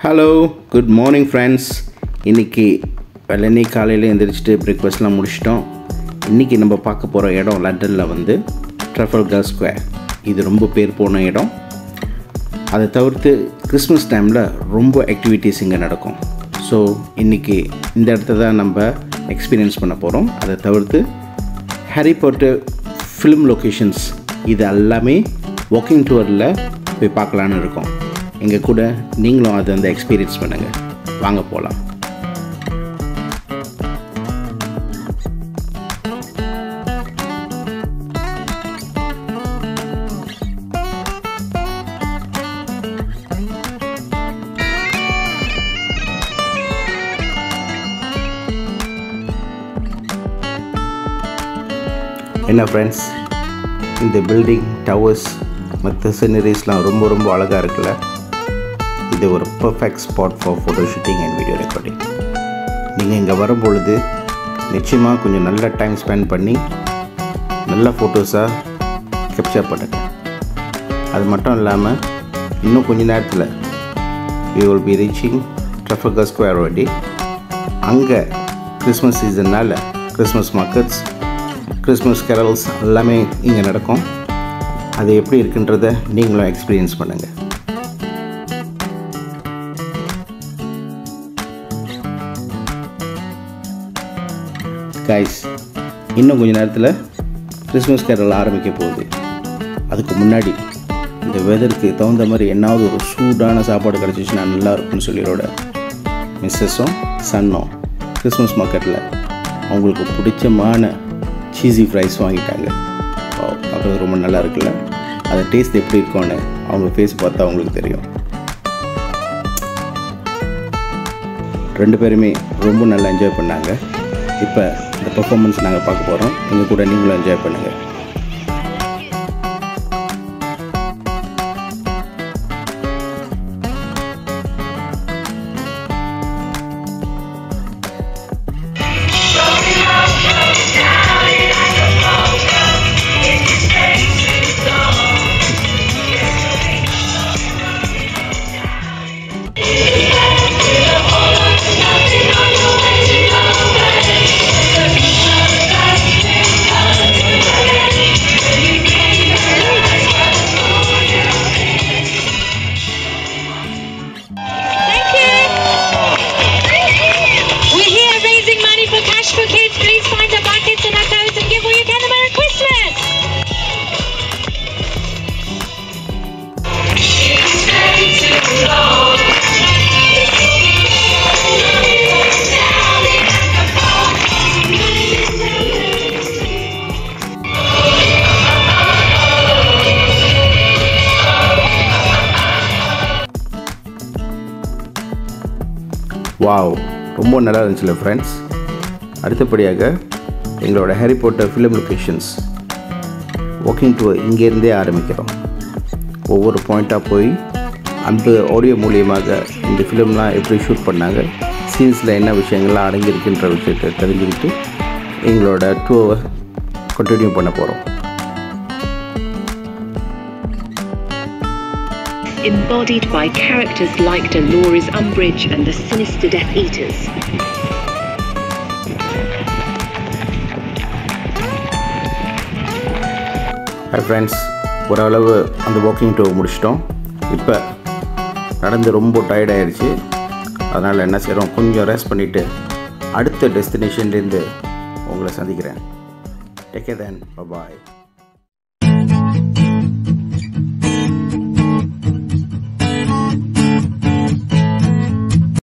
Hello good morning friends. இன்றைக்கி வெள்ளனே காலையில் எழுந்திரிச்சிட்டு பிரேக்ஃபாஸ்ட்லாம் முடிச்சிட்டோம். இன்றைக்கி நம்ம பார்க்க போகிற இடம் லண்டனில் வந்து ட்ரஃபல்கர் ஸ்கொயர். இது ரொம்ப பேர் போன இடம். அதை தவிர்த்து கிறிஸ்மஸ் டைமில் ரொம்ப ஆக்டிவிட்டீஸ் இங்கே நடக்கும். ஸோ இன்றைக்கி இந்த இடத்த தான் நம்ம எக்ஸ்பீரியன்ஸ் பண்ண போகிறோம். அதை தவிர்த்து ஹாரி பாட்டர் ஃபிலிம் லொக்கேஷன்ஸ் இது எல்லாமே வாக்கிங் டூரில் போய் பார்க்கலான்னு இருக்கோம். எங்கள் கூட நீங்களும் அதை வந்து எக்ஸ்பீரியன்ஸ் பண்ணுங்கள். வாங்க போகலாம். என்ன ஃப்ரெண்ட்ஸ், இந்த பில்டிங் டவர்ஸ் மற்ற சீனரிஸ்லாம் ரொம்ப அழகாக இருக்குல்ல. இது ஒரு perfect spot for photo shooting and video recording. நீங்கள் இங்கே வரும்பொழுது நிச்சயமாக கொஞ்சம் நல்ல டைம் ஸ்பெண்ட் பண்ணி நல்ல ஃபோட்டோஸாக கேப்சர் பண்ணுங்கள். அது மட்டும் இல்லாமல் இன்னும் கொஞ்சம் நேரத்தில் we will be reaching Trafalgar Square already. அங்கே கிறிஸ்மஸ் சீசன்னால் கிறிஸ்மஸ் மார்க்கெட்ஸ், கிறிஸ்மஸ் கேரல்ஸ் எல்லாமே இங்கே நடக்கும். அது எப்படி இருக்குன்றதை நீங்களும் எக்ஸ்பீரியன்ஸ் பண்ணுங்கள். கைஸ், இன்னும் கொஞ்சம் நேரத்தில் கிறிஸ்மஸ் கேரல் ஆரம்பிக்க போகுது. அதுக்கு முன்னாடி இந்த வெதருக்கு தகுந்த மாதிரி என்னாவது ஒரு சூடான சாப்பாடு கிடச்சிச்சுன்னா நல்லா இருக்கும்னு சொல்லியோட மிஸ்ஸஸும் சன்னும் கிறிஸ்மஸ் மார்க்கெட்டில் அவங்களுக்கு பிடிச்சமான சீஸி ஃப்ரைஸ் வாங்கிட்டாங்க. பார்க்குறது ரொம்ப நல்லா இருக்குல்ல. அதை டேஸ்ட் எப்படி இருக்கும்னு அவங்க ஃபேஸ் பார்த்தா அவங்களுக்கு தெரியும். ரெண்டு பேருமே ரொம்ப நல்லா என்ஜாய் பண்ணாங்க. இப்போ இந்த பெர்ஃபார்மன்ஸ் நாங்கள் பார்க்க போகிறோம். எங்கள் கூட நீங்களும் என்ஜாய் பண்ணுங்கள். வாவ், ரொம்ப நல்லா இருந்துச்சுல்ல ஃப்ரெண்ட்ஸ். அடுத்தபடியாக எங்களோட Harry Potter film locations walking tour இங்கேருந்தே ஆரம்பிக்கிறோம். ஒவ்வொரு பாயிண்ட்டாக போய் அந்த ஆடியோ மூலியமாக இந்த ஃபிலிம்லாம் எப்படி ஷூட் பண்ணாங்க, சீன்ஸில் என்ன விஷயங்கள்லாம் அடங்கியிருக்குன்ற விஷயத்தை தெரிஞ்சுக்கிட்டு எங்களோட டூரை கண்டினியூ பண்ண போகிறோம். Embodied by characters like Dolores Umbridge and the sinister Death Eaters. Hi friends, ஓரளவு அந்த வாக்கிங் டூர் முடிச்சிட்டோம். இப்போ நடந்து ரொம்ப டயர்ட் ஆகிடுச்சு. அதனால் என்ன செய்கிறோம், கொஞ்சம் ரெஸ்ட் பண்ணிவிட்டு அடுத்த டெஸ்டினேஷன்லேருந்து உங்களை சந்திக்கிறேன். டேக் கேர் தென், பை பாய்.